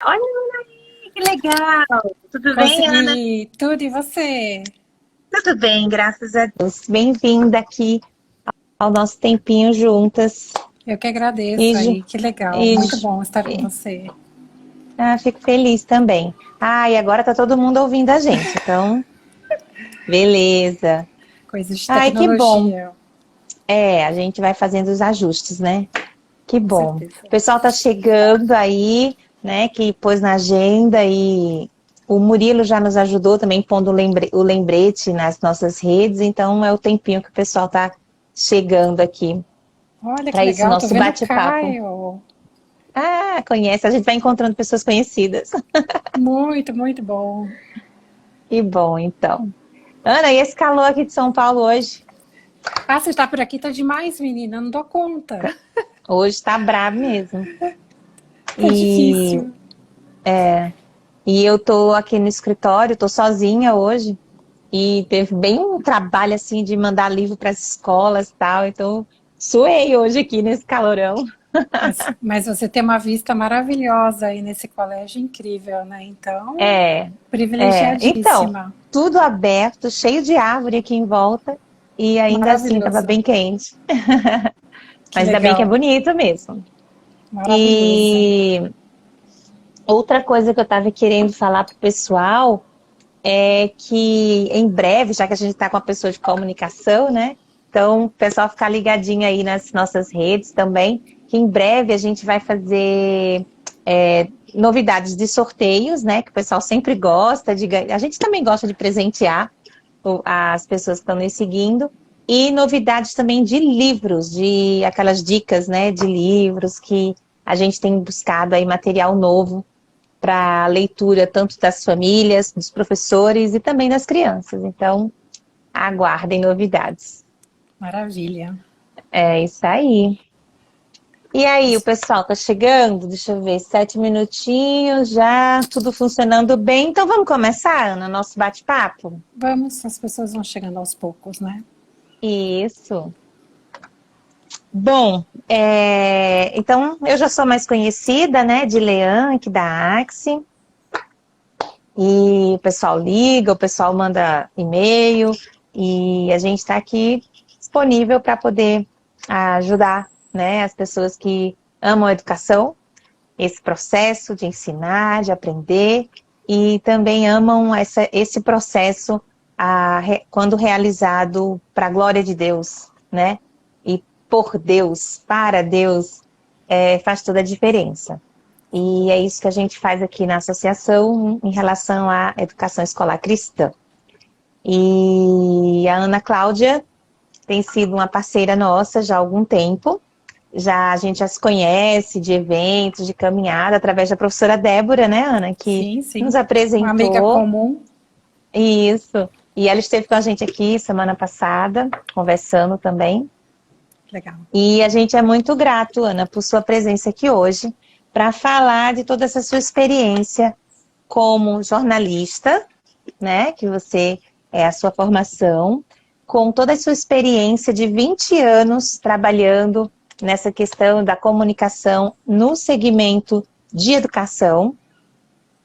Olha aí, que legal! Tudo bem, Ana? Consegui tudo e você? Tudo bem, graças a Deus. Bem-vinda aqui ao nosso tempinho juntas. Eu que E, agradeço ju- aí, que legal. e, Muito ju- bom estar com e- você. Fico feliz também. E agora tá todo mundo ouvindo a gente, então, beleza. Coisas de Ai, que bom. tecnologia, A gente vai fazendo os ajustes, né? Que com bom. O certeza. pessoal tá chegando aí, né? Que pôs na agenda e o Murilo já nos ajudou também pondo o lembrete nas nossas redes, então é o tempinho que o pessoal tá chegando aqui Olha que para esse legal, tô nosso vendo o bate-papo. Caio. Conhece, a gente vai encontrando pessoas conhecidas. Muito, muito bom. Que bom, então. Ana, e esse calor aqui de São Paulo hoje? Ah, você está por aqui, tá demais, menina, não dou conta. Hoje tá brabo mesmo. Tá E, difícil. e eu tô aqui no escritório, tô sozinha hoje. E teve bem um trabalho assim de mandar livro para as escolas e tal. Então, suei hoje aqui nesse calorão. Mas você tem uma vista maravilhosa aí nesse colégio incrível, né? Então, É, Então, privilegiadíssima. tudo aberto, cheio de árvore aqui em volta. E ainda assim estava Maravilhoso. bem quente. Que Mas ainda bem que é legal. bonito mesmo. Maravilhoso. E outra coisa que eu estava querendo falar pro pessoal é que em breve, já que a gente está com a pessoa de comunicação, né? Então, o pessoal ficar ligadinho aí nas nossas redes também, que em breve a gente vai fazer novidades de sorteios, né? Que o pessoal sempre gosta de ganhar. A gente também gosta de presentear as pessoas que estão nos seguindo. E novidades também de livros, de aquelas dicas, né? De livros que a gente tem buscado aí material novo para leitura tanto das famílias, dos professores e também das crianças. Então, aguardem novidades. Maravilha. É isso aí. E aí, o pessoal tá chegando? Deixa eu ver, 7 minutinhos já, tudo funcionando bem. Então vamos começar, Ana, nosso bate-papo? Vamos, as pessoas vão chegando aos poucos, né? Isso. Bom, então eu já sou mais conhecida, né, de Lean, aqui da Axie. E o pessoal liga, o pessoal manda e-mail e a gente está aqui disponível para poder ajudar, né, as pessoas que amam a educação, esse processo de ensinar, de aprender e também amam esse processo quando realizado para a glória de Deus, né? E por Deus, para Deus, faz toda a diferença. E é isso que a gente faz aqui na associação em relação à educação escolar cristã. E a Ana Cláudia tem sido uma parceira nossa já há algum tempo. A gente já se conhece de eventos, de caminhada, através da professora Débora, né, Ana, que Sim, nos sim. Uma amiga apresentou comum. isso. E ela esteve com a gente aqui semana passada, conversando também. Legal. E a gente é muito grato, Ana, por sua presença aqui hoje, para falar de toda essa sua experiência como jornalista, né, que você é a sua formação, com toda a sua experiência de 20 anos trabalhando nessa questão da comunicação no segmento de educação.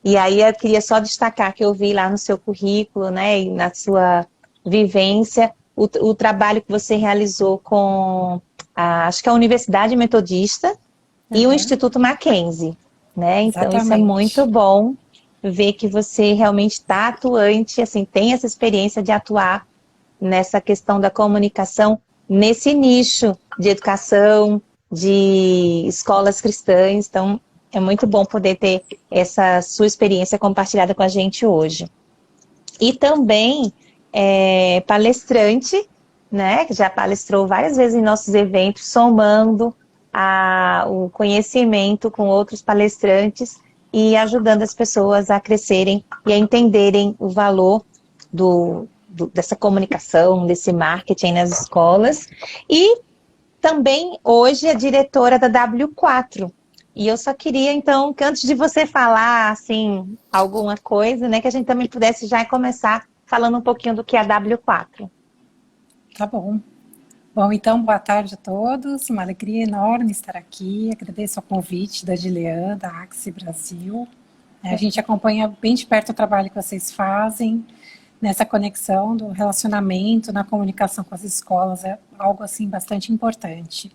E aí eu queria só destacar que eu vi lá no seu currículo, né, e na sua vivência, o trabalho que você realizou com, acho que a Universidade Metodista e o Uhum. Instituto Mackenzie, né? Então isso é muito Exatamente. bom ver que você realmente está atuante, assim, tem essa experiência de atuar nessa questão da comunicação nesse nicho de educação, de escolas cristãs. Então, é muito bom poder ter essa sua experiência compartilhada com a gente hoje. E também palestrante, né, que já palestrou várias vezes em nossos eventos, somando o conhecimento com outros palestrantes e ajudando as pessoas a crescerem e a entenderem o valor dessa comunicação, desse marketing nas escolas. E também hoje é diretora da W4. E eu só queria, então, que antes de você falar, assim, alguma coisa, né, que a gente também pudesse já começar falando um pouquinho do que é a W4. Tá bom. Bom, então, boa tarde a todos. Uma alegria enorme estar aqui. Agradeço o convite da Dilean, da Axie Brasil. A gente acompanha bem de perto o trabalho que vocês fazem, nessa conexão do relacionamento, na comunicação com as escolas, é algo assim bastante importante.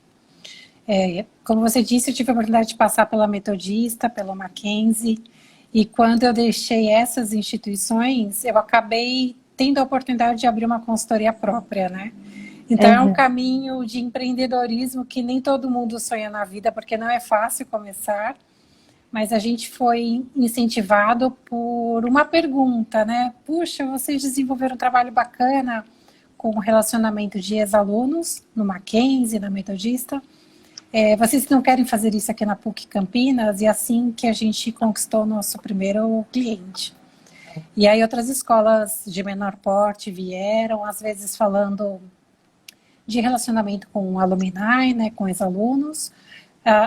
Como você disse, eu tive a oportunidade de passar pela Metodista, pelo Mackenzie, e quando eu deixei essas instituições, eu acabei tendo a oportunidade de abrir uma consultoria própria, né? Então é um caminho de empreendedorismo que nem todo mundo sonha na vida, porque não é fácil começar, mas a gente foi incentivado por uma pergunta, né? Puxa, vocês desenvolveram um trabalho bacana com o relacionamento de ex-alunos no Mackenzie, na Metodista. Vocês não querem fazer isso aqui na PUC Campinas? E assim que a gente conquistou o nosso primeiro cliente. E aí outras escolas de menor porte vieram, às vezes falando de relacionamento com alumni, né, com ex-alunos,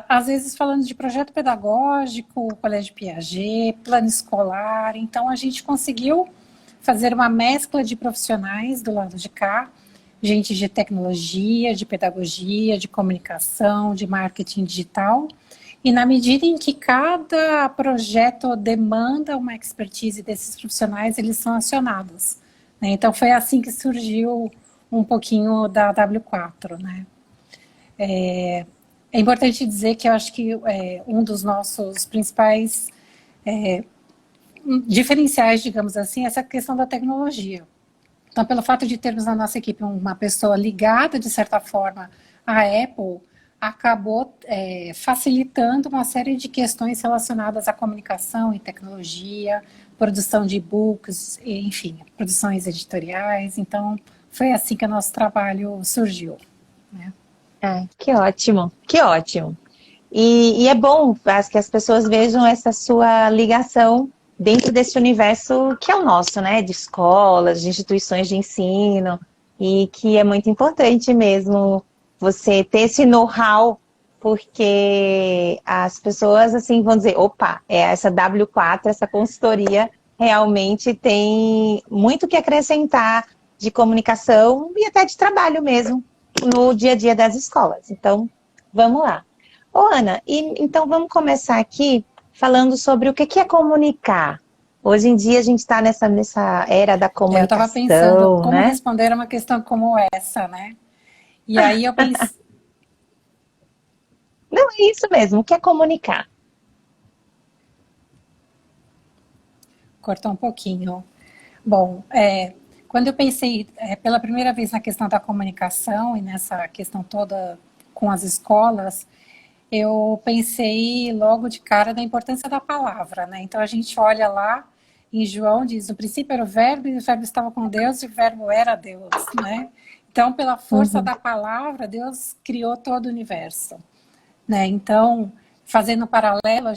às vezes falando de projeto pedagógico, Colégio Piaget, plano escolar. Então a gente conseguiu fazer uma mescla de profissionais do lado de cá, gente de tecnologia, de pedagogia, de comunicação, de marketing digital, e na medida em que cada projeto demanda uma expertise desses profissionais, eles são acionados, né? Então foi assim que surgiu um pouquinho da W4, né? É importante dizer que eu acho que um dos nossos principais diferenciais, digamos assim, é essa questão da tecnologia. Então, pelo fato de termos na nossa equipe uma pessoa ligada, de certa forma, à Apple, acabou facilitando uma série de questões relacionadas à comunicação e tecnologia, produção de e-books, enfim, produções editoriais. Então, foi assim que o nosso trabalho surgiu, né? Que ótimo, que ótimo. E é bom que as pessoas vejam essa sua ligação dentro desse universo que é o nosso, né? De escolas, de instituições de ensino, e que é muito importante mesmo você ter esse know-how, porque as pessoas assim vão dizer, opa, essa W4, essa consultoria realmente tem muito que acrescentar de comunicação e até de trabalho mesmo no dia a dia das escolas. Então, vamos lá. Ô, Ana, então vamos começar aqui falando sobre o que é comunicar. Hoje em dia a gente está nessa era da comunicação, eu estava pensando como né? responder a uma questão como essa, né? E aí eu pensei... Não, é isso mesmo, o que é comunicar? Cortou um pouquinho. Bom, quando eu pensei pela primeira vez na questão da comunicação e nessa questão toda com as escolas, eu pensei logo de cara da importância da palavra, né? Então a gente olha lá em João, diz, no princípio era o verbo, e o verbo estava com Deus, e o verbo era Deus, né? Então, pela força da palavra, Deus criou todo o universo, né? Então, fazendo um paralelo,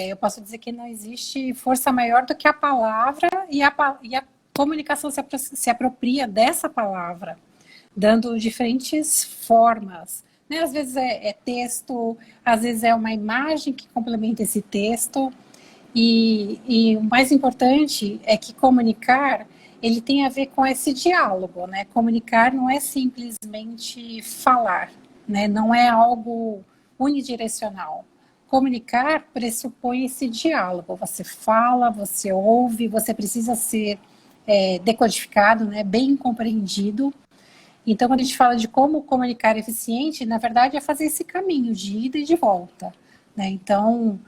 eu posso dizer que não existe força maior do que a palavra, e a comunicação se apropria dessa palavra, dando diferentes formas, né? Às vezes é texto, às vezes é uma imagem que complementa esse texto, e o mais importante é que comunicar, ele tem a ver com esse diálogo, né? Comunicar não é simplesmente falar, né? Não é algo unidirecional. Comunicar pressupõe esse diálogo. Você fala, você ouve, você precisa ser decodificado, né? Bem compreendido. Então, quando a gente fala de como comunicar eficiente, na verdade é fazer esse caminho de ida e de volta, né? Então,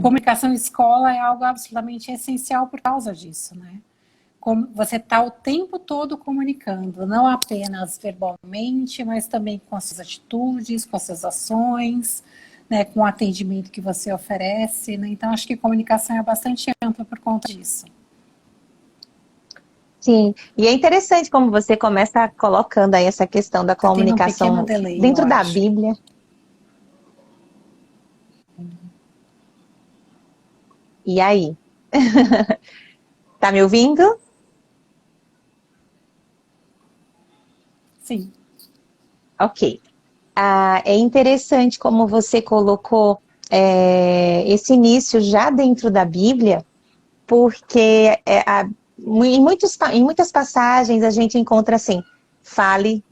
comunicação em escola é algo absolutamente essencial por causa disso, né? Como você está o tempo todo comunicando, não apenas verbalmente, mas também com as suas atitudes, com as suas ações, né? Com o atendimento que você oferece, né? Então, acho que comunicação é bastante ampla por conta disso. Sim, e é interessante como você começa colocando aí essa questão da comunicação delay, dentro da Bíblia. E aí? Tá me ouvindo? Sim. Ok. É interessante como você colocou esse início já dentro da Bíblia, porque em muitas passagens a gente encontra assim, fale,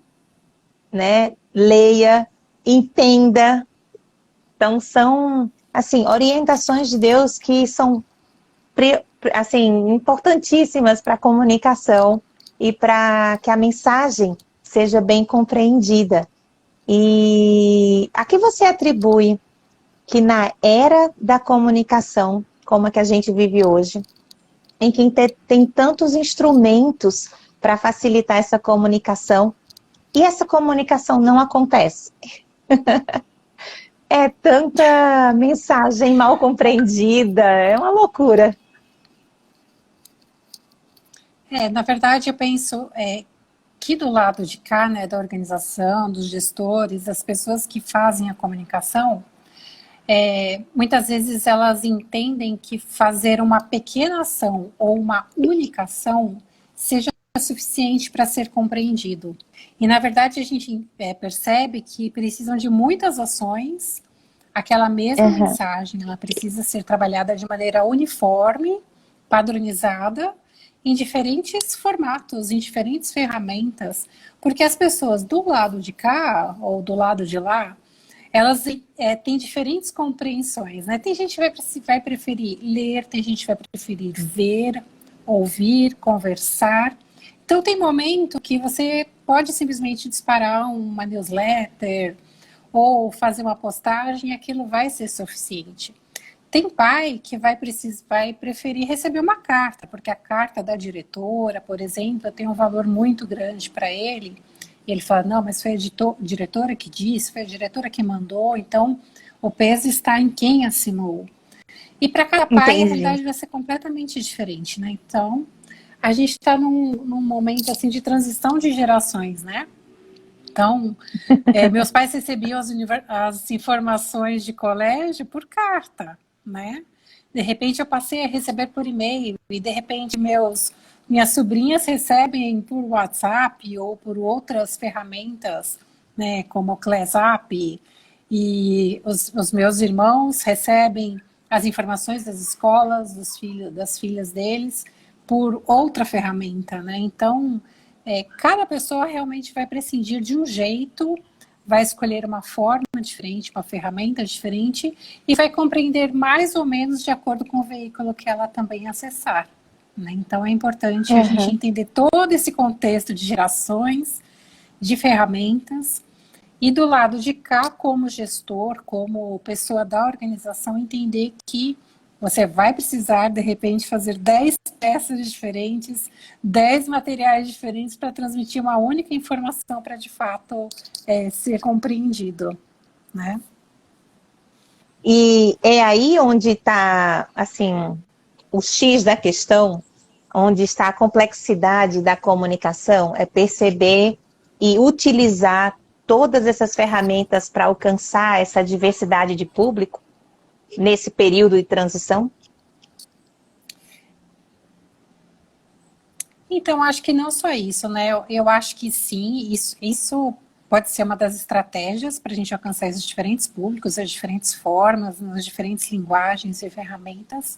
né, leia, entenda. Então são assim, orientações de Deus que são assim, importantíssimas para a comunicação e para que a mensagem seja bem compreendida. E a que você atribui que na era da comunicação, como a que a gente vive hoje, em que tem tantos instrumentos para facilitar essa comunicação, e essa comunicação não acontece? É tanta mensagem mal compreendida, é uma loucura. Na verdade, eu penso que do lado de cá, né, da organização, dos gestores, das pessoas que fazem a comunicação, muitas vezes elas entendem que fazer uma pequena ação ou uma única ação seja suficiente para ser compreendido. E, na verdade, a gente percebe que precisam de muitas ações, aquela mesma mensagem, ela precisa ser trabalhada de maneira uniforme, padronizada, em diferentes formatos, em diferentes ferramentas, porque as pessoas do lado de cá ou do lado de lá, elas têm diferentes compreensões, né? Tem gente que vai preferir ler, tem gente que vai preferir ver, ouvir, conversar. Então, tem momento que você pode simplesmente disparar uma newsletter ou fazer uma postagem e aquilo vai ser suficiente. Tem pai que vai preferir receber uma carta, porque a carta da diretora, por exemplo, tem um valor muito grande para ele. E ele fala, não, mas foi a diretora que disse, foi a diretora que mandou, então o peso está em quem assinou. E para cada pai, a realidade vai ser completamente diferente, né? Então, a gente está num momento assim de transição de gerações, né? Então, meus pais recebiam as informações de colégio por carta, né? De repente eu passei a receber por e-mail e de repente minhas sobrinhas recebem por WhatsApp ou por outras ferramentas, né, como o ClassUp, e os meus irmãos recebem as informações das escolas, das filhas deles, por outra ferramenta, né? Então, cada pessoa realmente vai prescindir de um jeito, vai escolher uma forma diferente, uma ferramenta diferente e vai compreender mais ou menos de acordo com o veículo que ela também acessar, né? Então é importante a gente entender todo esse contexto de gerações, de ferramentas e do lado de cá, como gestor, como pessoa da organização, entender que você vai precisar, de repente, fazer 10 peças diferentes, 10 materiais diferentes para transmitir uma única informação para, de fato, ser compreendido, né? E é aí onde está, assim, o X da questão, onde está a complexidade da comunicação, é perceber e utilizar todas essas ferramentas para alcançar essa diversidade de público nesse período de transição? Então, acho que não só isso, né? Eu acho que sim, isso pode ser uma das estratégias para a gente alcançar esses diferentes públicos, as diferentes formas, nas diferentes linguagens e ferramentas,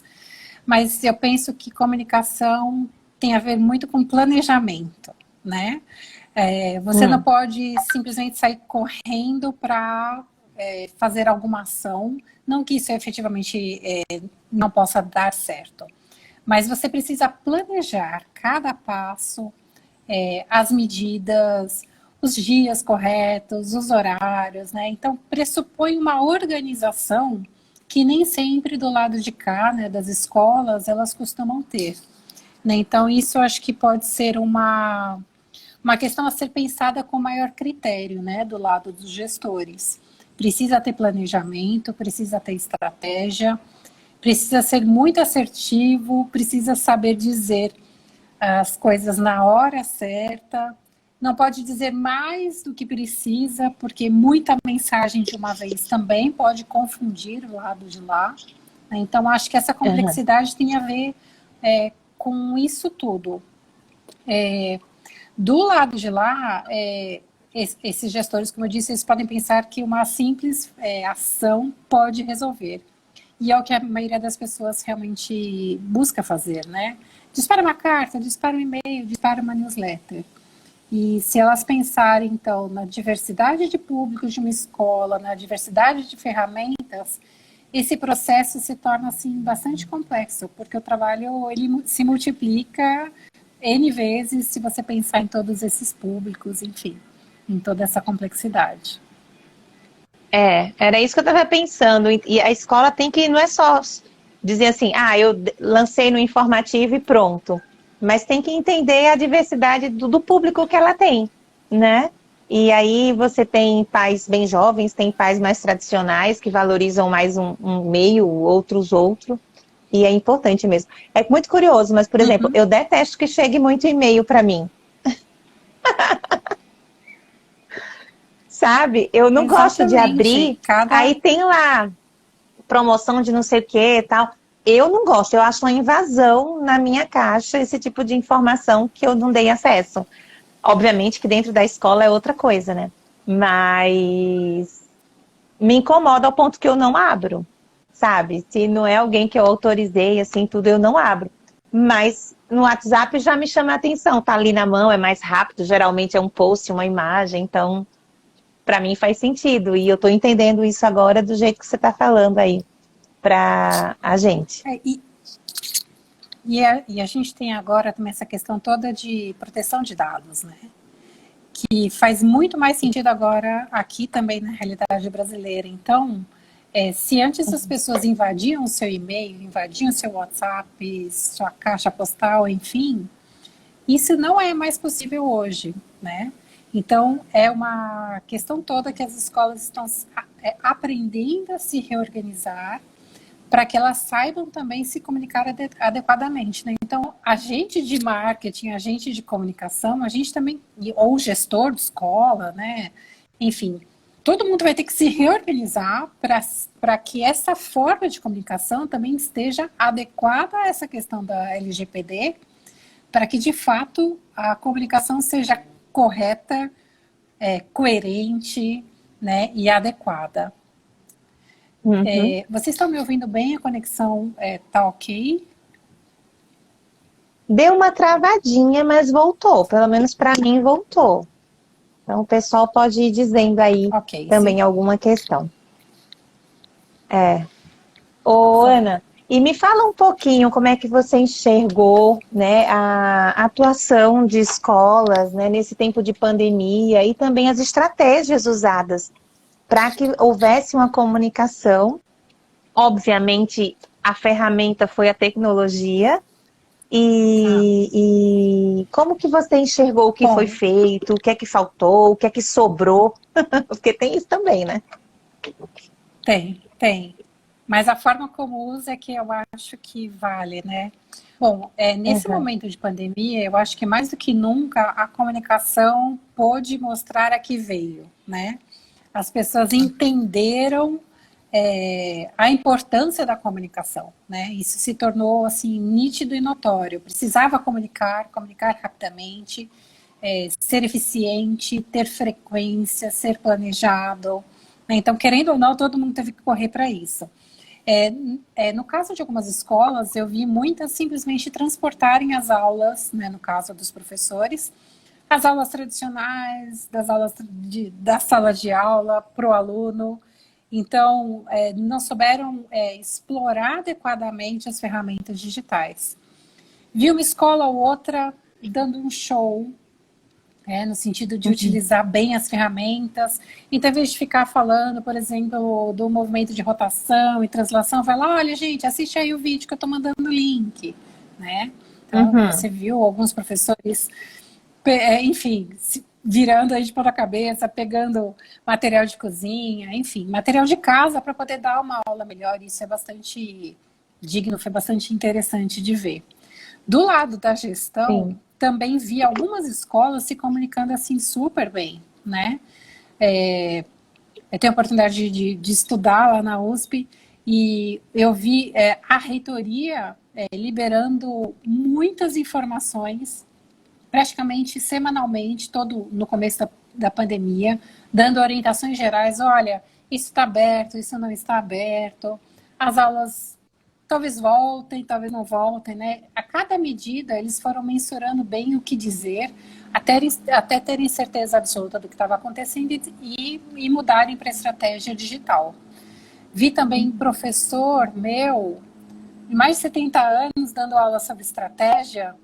mas eu penso que comunicação tem a ver muito com planejamento, né? Você não pode simplesmente sair correndo para fazer alguma ação, não que isso efetivamente não possa dar certo, mas você precisa planejar cada passo, as medidas, os dias corretos, os horários, né? Então, pressupõe uma organização que nem sempre do lado de cá, né, das escolas, elas costumam ter, né? Então, isso eu acho que pode ser uma questão a ser pensada com maior critério, né, do lado dos gestores. Precisa ter planejamento, precisa ter estratégia, precisa ser muito assertivo, precisa saber dizer as coisas na hora certa, não pode dizer mais do que precisa, porque muita mensagem de uma vez também pode confundir o lado de lá. Então, acho que essa complexidade tem a ver com isso tudo. Do lado de lá, esses gestores, como eu disse, eles podem pensar que uma simples ação pode resolver. E é o que a maioria das pessoas realmente busca fazer, né? Dispara uma carta, dispara um e-mail, dispara uma newsletter. E se elas pensarem, então, na diversidade de públicos de uma escola, na diversidade de ferramentas, esse processo se torna assim bastante complexo, porque o trabalho ele se multiplica N vezes se você pensar em todos esses públicos, enfim, em toda essa complexidade. Era isso que eu estava pensando. E a escola tem que, não é só dizer assim, eu lancei no informativo e pronto. Mas tem que entender a diversidade do público que ela tem, né? E aí você tem pais bem jovens, tem pais mais tradicionais que valorizam mais um meio, outros outro. E é importante mesmo. É muito curioso, mas, por exemplo, eu detesto que chegue muito e-mail para mim. Sabe? Eu não gosto de abrir. Aí tem lá promoção de não sei o que e tal. Eu não gosto, eu acho uma invasão na minha caixa esse tipo de informação que eu não dei acesso. Obviamente que dentro da escola é outra coisa, né? Mas me incomoda ao ponto que eu não abro, sabe? Se não é alguém que eu autorizei, assim, tudo, eu não abro. Mas no WhatsApp já me chama a atenção, tá ali na mão, é mais rápido, geralmente é um post, uma imagem, então para mim faz sentido. E eu tô entendendo isso agora do jeito que você tá falando aí para a gente. E a gente tem agora também essa questão toda de proteção de dados, né? Que faz muito mais sentido agora aqui também na realidade brasileira. Então, se antes as pessoas invadiam o seu e-mail, invadiam o seu WhatsApp, sua caixa postal, enfim, isso não é mais possível hoje, né? Então, é uma questão toda que as escolas estão aprendendo a se reorganizar para que elas saibam também se comunicar adequadamente, né? Então, a gente de marketing, a gente de comunicação, a gente também, ou gestor de escola, né? Enfim, todo mundo vai ter que se reorganizar para que essa forma de comunicação também esteja adequada a essa questão da LGPD, para que, de fato, a comunicação seja correta, coerente, né, e adequada. Vocês estão me ouvindo bem? A conexão está ok? Deu uma travadinha, mas voltou. Pelo menos para mim voltou. Então o pessoal pode ir dizendo aí também alguma questão. Ô, Ana, e me fala um pouquinho como é que você enxergou, né, a atuação de escolas, né, nesse tempo de pandemia e também as estratégias usadas para que houvesse uma comunicação. Obviamente, a ferramenta foi a tecnologia. E como que você enxergou o que foi feito, o que é que faltou, o que é que sobrou? Porque tem isso também, né? Tem. Mas a forma como usa é que eu acho que vale, né? Bom, nesse momento de pandemia, eu acho que mais do que nunca a comunicação pôde mostrar a que veio, né? As pessoas entenderam a importância da comunicação, né? Isso se tornou assim nítido e notório. Precisava comunicar rapidamente, ser eficiente, ter frequência, ser planejado. Então, querendo ou não, todo mundo teve que correr para isso. No caso de algumas escolas, eu vi muitas simplesmente transportarem as aulas, né, no caso dos professores, as aulas tradicionais, da sala de aula para o aluno. Então, não souberam explorar adequadamente as ferramentas digitais. Vi uma escola ou outra dando um show, no sentido de utilizar bem as ferramentas. Então, em vez de ficar falando, por exemplo, do movimento de rotação e translação, vai lá, olha, gente, assiste aí o vídeo que eu estou mandando o link, né? Então, você viu alguns professores, enfim, virando aí de ponta cabeça, pegando material de cozinha, enfim, material de casa para poder dar uma aula melhor. Isso é bastante digno, foi bastante interessante de ver. Do lado da gestão, também vi algumas escolas se comunicando assim super bem, né? Eu tenho a oportunidade de estudar lá na USP e eu vi a reitoria liberando muitas informações, praticamente semanalmente, no começo da pandemia, dando orientações gerais, olha, isso está aberto, isso não está aberto, as aulas talvez voltem, talvez não voltem, né? A cada medida, eles foram mensurando bem o que dizer, até terem certeza absoluta do que estava acontecendo e mudarem para a estratégia digital. Vi também professor meu, de mais de 70 anos, dando aula sobre estratégia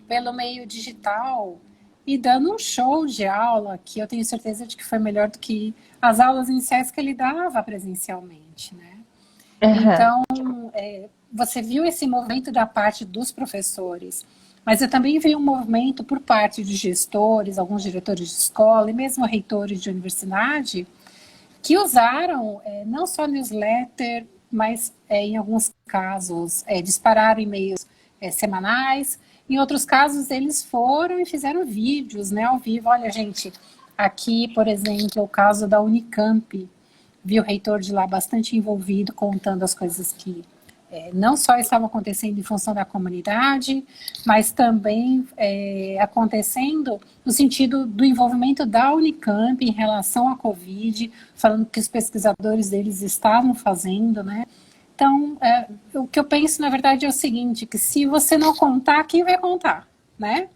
pelo meio digital e dando um show de aula que eu tenho certeza de que foi melhor do que as aulas iniciais que ele dava presencialmente, né? Aham. Então, você viu esse movimento da parte dos professores, mas eu também vi um movimento por parte de gestores, alguns diretores de escola e mesmo reitores de universidade, que usaram não só newsletter, mas em alguns casos dispararam e-mails semanais, em outros casos eles foram e fizeram vídeos, né, ao vivo. Olha, gente, aqui, por exemplo, o caso da Unicamp, vi o reitor de lá bastante envolvido, contando as coisas que não só estavam acontecendo em função da comunidade, mas também acontecendo no sentido do envolvimento da Unicamp em relação à Covid, falando que os pesquisadores deles estavam fazendo, né? Então, o que eu penso, na verdade, é o seguinte, que se você não contar, quem vai contar, né?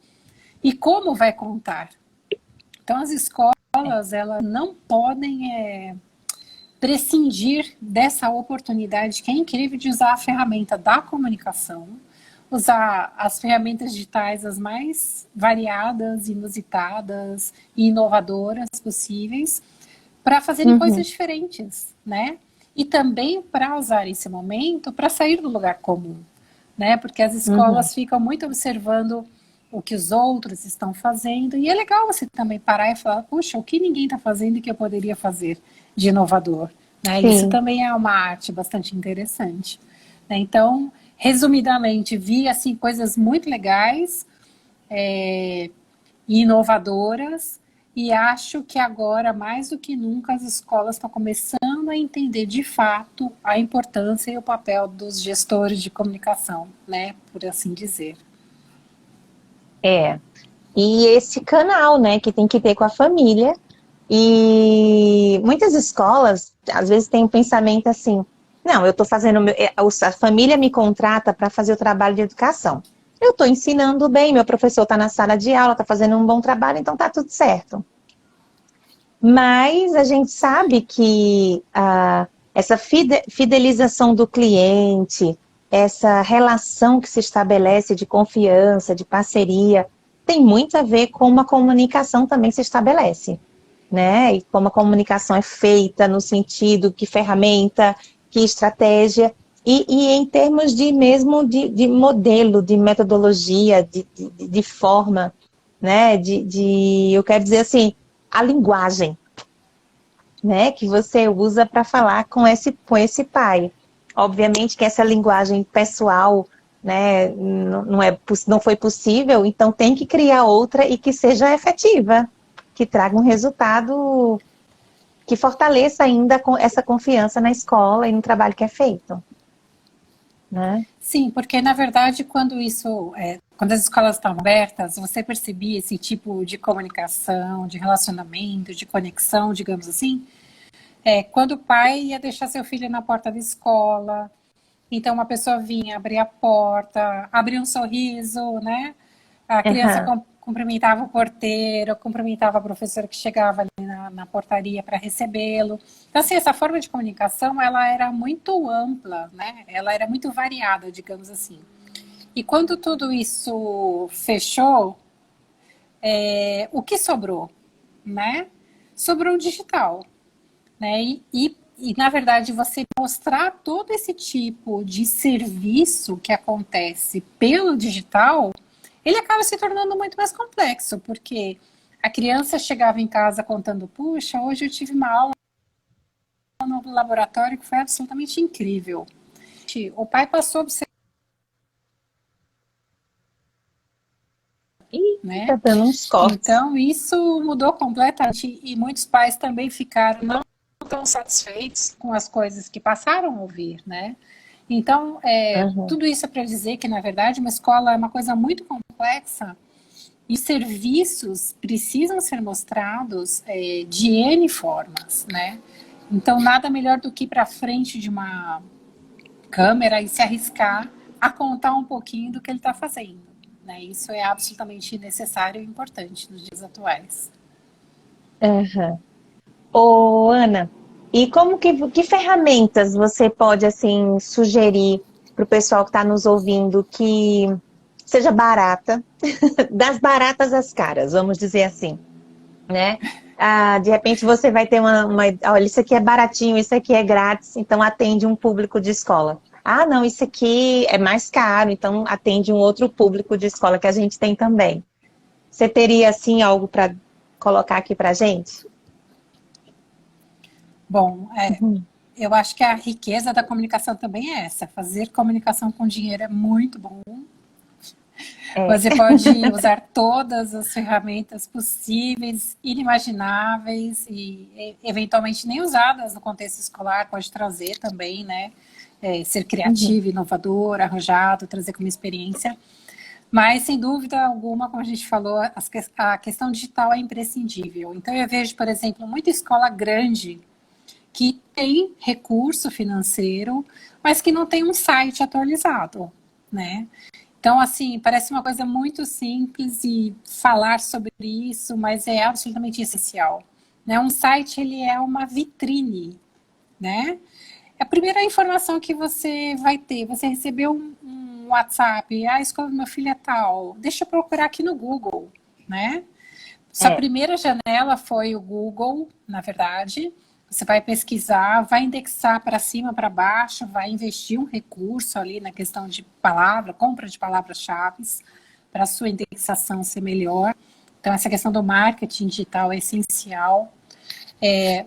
E como vai contar? Então, as escolas, elas não podem prescindir dessa oportunidade que é incrível de usar a ferramenta da comunicação, usar as ferramentas digitais as mais variadas, inusitadas e inovadoras possíveis para fazerem coisas diferentes, né? E também para usar esse momento para sair do lugar comum, né? Porque as escolas ficam muito observando o que os outros estão fazendo, e é legal você também parar e falar, puxa, o que ninguém está fazendo que eu poderia fazer de inovador? Né? Isso Sim. também é uma arte bastante interessante. Né? Então, resumidamente, vi assim, coisas muito legais e inovadoras, e acho que agora, mais do que nunca, as escolas estão começando a entender de fato a importância e o papel dos gestores de comunicação, né, por assim dizer. É. E esse canal, né, que tem que ter com a família. E muitas escolas, às vezes, têm um pensamento assim, não, eu estou fazendo, a família me contrata para fazer o trabalho de educação. Eu estou ensinando bem, meu professor está na sala de aula, está fazendo um bom trabalho, então está tudo certo. Mas a gente sabe que essa fidelização do cliente, essa relação que se estabelece de confiança, de parceria, tem muito a ver com uma comunicação também se estabelece, né? E como a comunicação é feita no sentido que ferramenta, que estratégia, e em termos de mesmo de modelo, de metodologia, de forma, né? Eu quero dizer assim, a linguagem, né? Que você usa para falar com esse pai. Obviamente que essa linguagem pessoal, né, não foi possível, então tem que criar outra e que seja efetiva, que traga um resultado que fortaleça ainda essa confiança na escola e no trabalho que é feito, né? Sim, porque na verdade quando as escolas estavam abertas, você percebia esse tipo de comunicação, de relacionamento, de conexão, digamos assim, quando o pai ia deixar seu filho na porta da escola, então uma pessoa vinha, abria a porta, abria um sorriso, né? A criança Uhum. cumprimentava o porteiro, cumprimentava a professora que chegava ali na portaria para recebê-lo. Então, assim, essa forma de comunicação, ela era muito ampla, né? Ela era muito variada, digamos assim. E quando tudo isso fechou, o que sobrou, né? Sobrou o digital, né? E, na verdade, você mostrar todo esse tipo de serviço que acontece pelo digital, ele acaba se tornando muito mais complexo, porque a criança chegava em casa contando, puxa, hoje eu tive uma aula no laboratório que foi absolutamente incrível. O pai passou a observar, E tá né? dando uns cortes. Então, isso mudou completamente e muitos pais também ficaram não tão satisfeitos com as coisas que passaram a ouvir, né? Então, Uhum. tudo isso é para dizer que, na verdade, uma escola é uma coisa muito complexa e serviços precisam ser mostrados de N formas, né? Então, nada melhor do que ir para frente de uma câmera e se arriscar a contar um pouquinho do que ele está fazendo. Né? Isso é absolutamente necessário e importante nos dias atuais. Uhum. Ô, Ana, E que ferramentas você pode, assim, sugerir para o pessoal que está nos ouvindo que seja barata, das baratas às caras, vamos dizer assim, né? De repente você vai ter olha, isso aqui é baratinho, isso aqui é grátis, então atende um público de escola. Ah, não, isso aqui é mais caro, então atende um outro público de escola que a gente tem também. Você teria, assim, algo para colocar aqui para gente? Bom, Uhum. eu acho que a riqueza da comunicação também é essa. Fazer comunicação com dinheiro é muito bom. É. Você pode usar todas as ferramentas possíveis, inimagináveis e eventualmente nem usadas no contexto escolar, pode trazer também, né? Ser Uhum. criativo, inovador, arrojado, trazer como experiência. Mas, sem dúvida alguma, como a gente falou, a questão digital é imprescindível. Então, eu vejo, por exemplo, muita escola grande que tem recurso financeiro, mas que não tem um site atualizado, né? Então, assim, parece uma coisa muito simples e falar sobre isso, mas é absolutamente essencial. Né? Um site, ele é uma vitrine, né? É a primeira informação que você vai ter. Você recebeu um WhatsApp, a escola do meu filho é tal, deixa eu procurar aqui no Google, né? Sua É. primeira janela foi o Google, na verdade. Você vai pesquisar, vai indexar para cima, para baixo, vai investir um recurso ali na questão de palavra, compra de palavras-chave, para a sua indexação ser melhor. Então, essa questão do marketing digital é essencial.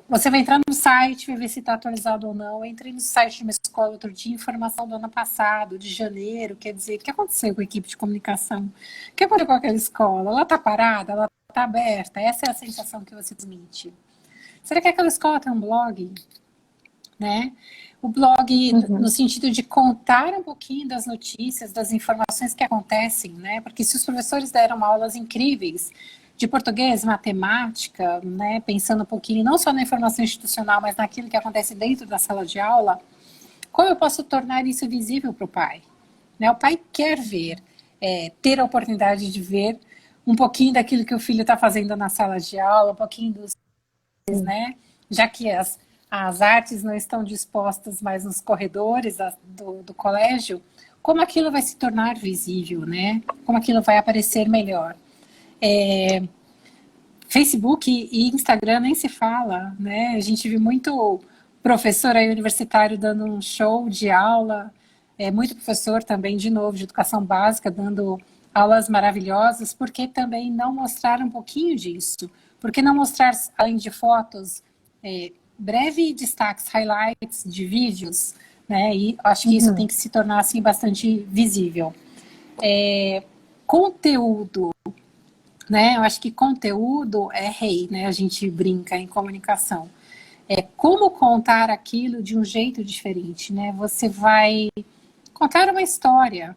Você vai entrar no site, vai ver se está atualizado ou não. Eu entrei no site de uma escola outro dia, informação do ano passado, de janeiro, quer dizer, o que aconteceu com a equipe de comunicação? O que aconteceu com aquela escola? Ela está parada? Ela está aberta? Essa é a sensação que você transmite. Será que aquela escola tem um blog? Né? O blog no Uhum. sentido de contar um pouquinho das notícias, das informações que acontecem, né? Porque se os professores deram aulas incríveis de português, matemática, né? Pensando um pouquinho não só na informação institucional, mas naquilo que acontece dentro da sala de aula, como eu posso tornar isso visível para o pai? Né? O pai quer ver, ter a oportunidade de ver um pouquinho daquilo que o filho está fazendo na sala de aula, um pouquinho dos, né? Já que as artes não estão dispostas mais nos corredores do colégio, como aquilo vai se tornar visível, né? Como aquilo vai aparecer melhor. Facebook e Instagram nem se fala, né? A gente viu muito professor aí universitário dando um show de aula, muito professor também, de novo, de educação básica, dando aulas maravilhosas, porque também não mostrar um pouquinho disso? Porque não mostrar, além de fotos, breve destaques, highlights de vídeos, né? E acho que isso tem Uhum. que se tornar assim bastante visível. Conteúdo, né? Eu acho que conteúdo é rei, né? A gente brinca em comunicação. É como contar aquilo de um jeito diferente, né? Você vai contar uma história,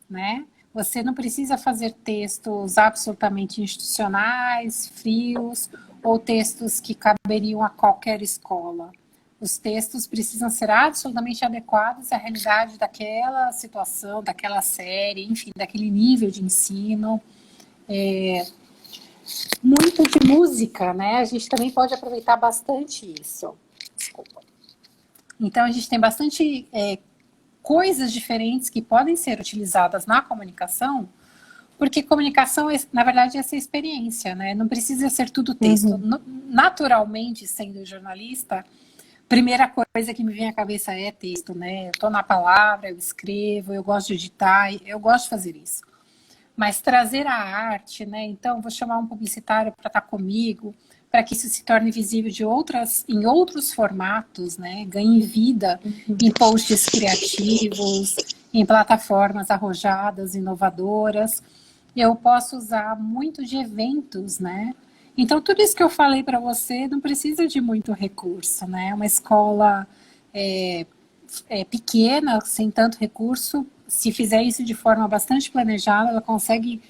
né? Você não precisa fazer textos absolutamente institucionais, frios, ou textos que caberiam a qualquer escola. Os textos precisam ser absolutamente adequados à realidade daquela situação, daquela série, enfim, daquele nível de ensino. Muito de música, né? A gente também pode aproveitar bastante isso. Desculpa. Então, a gente tem bastante coisas diferentes que podem ser utilizadas na comunicação, porque comunicação, na verdade, é essa experiência, né? Não precisa ser tudo texto. Uhum. Naturalmente, sendo jornalista, primeira coisa que me vem à cabeça é texto, né? Eu estou na palavra, eu escrevo, eu gosto de editar, eu gosto de fazer isso. Mas trazer a arte, né? Então, vou chamar um publicitário para estar comigo, para que isso se torne visível em outros formatos, né? Ganhe vida em posts criativos, em plataformas arrojadas, inovadoras. Eu posso usar muito de eventos, né? Então, tudo isso que eu falei para você não precisa de muito recurso, né? Uma escola pequena, sem tanto recurso, se fizer isso de forma bastante planejada, ela consegue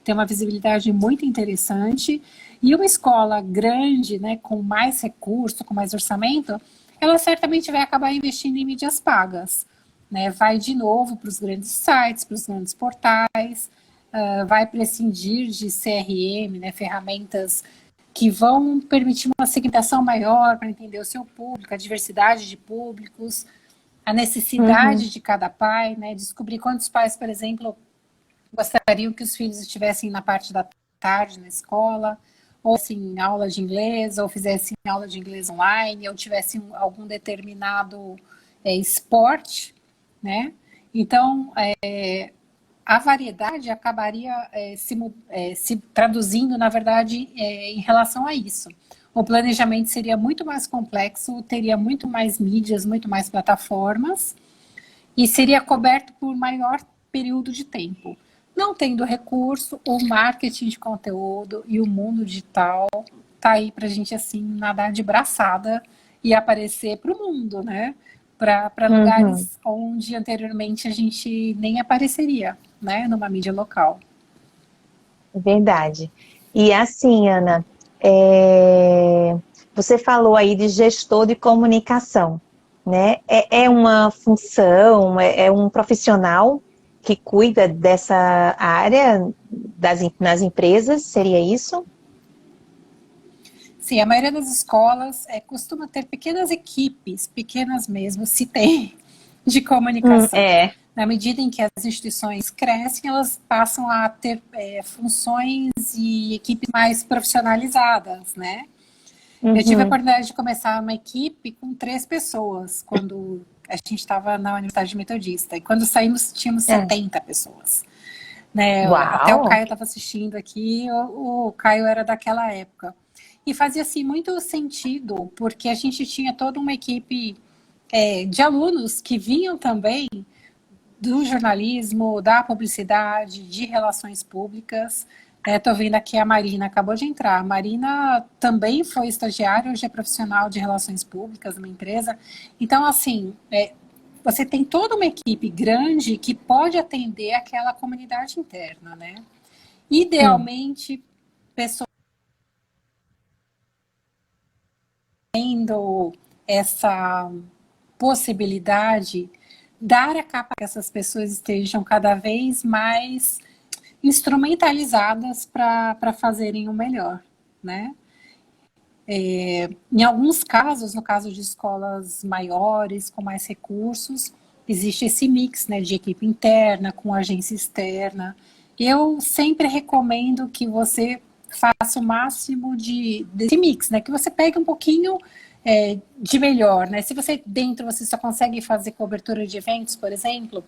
ter uma visibilidade muito interessante. E uma escola grande, né, com mais recurso, com mais orçamento, ela certamente vai acabar investindo em mídias pagas. Né? Vai de novo para os grandes sites, para os grandes portais, vai prescindir de CRM, né, ferramentas que vão permitir uma segmentação maior para entender o seu público, a diversidade de públicos, a necessidade de cada pai, né? Descobrir quantos pais, por exemplo, gostariam que os filhos estivessem na parte da tarde na escola, ou assim, aula de inglês, ou fizessem aula de inglês online, ou tivessem algum determinado esporte, né? Então, a variedade acabaria se traduzindo, na verdade, em relação a isso. O planejamento seria muito mais complexo, teria muito mais mídias, muito mais plataformas, e seria coberto por maior período de tempo. Não tendo recurso, o marketing de conteúdo e o mundo digital tá aí para a gente assim nadar de braçada e aparecer para o mundo, né? Para lugares onde anteriormente a gente nem apareceria, né? Numa mídia local. Verdade. E assim, Ana, você falou aí de gestor de comunicação, né? É uma função, é um profissional que cuida dessa área nas empresas, seria isso? Sim, a maioria das escolas costuma ter pequenas equipes, pequenas mesmo, se tem, de comunicação. Na medida em que as instituições crescem, elas passam a ter funções e equipes mais profissionalizadas, né? Eu tive a oportunidade de começar uma equipe com 3 pessoas, quando a gente estava na Universidade Metodista. E quando saímos, tínhamos 70 pessoas. Né? Até o Caio estava assistindo aqui, o Caio era daquela época. E fazia assim, muito sentido, porque a gente tinha toda uma equipe de alunos que vinham também do jornalismo, da publicidade, de relações públicas. Estou vendo aqui a Marina, acabou de entrar. A Marina também foi estagiária, hoje é profissional de relações públicas numa empresa. Então, assim, você tem toda uma equipe grande que pode atender aquela comunidade interna, né? Idealmente, pessoas tendo essa possibilidade, dar a capa que essas pessoas estejam cada vez mais instrumentalizadas para fazerem o melhor, né? Em alguns casos, no caso de escolas maiores, com mais recursos, existe esse mix, né, de equipe interna com agência externa. Eu sempre recomendo que você faça o máximo desse mix, né, que você pegue um pouquinho de melhor, né? Se você dentro você só consegue fazer cobertura de eventos, por exemplo,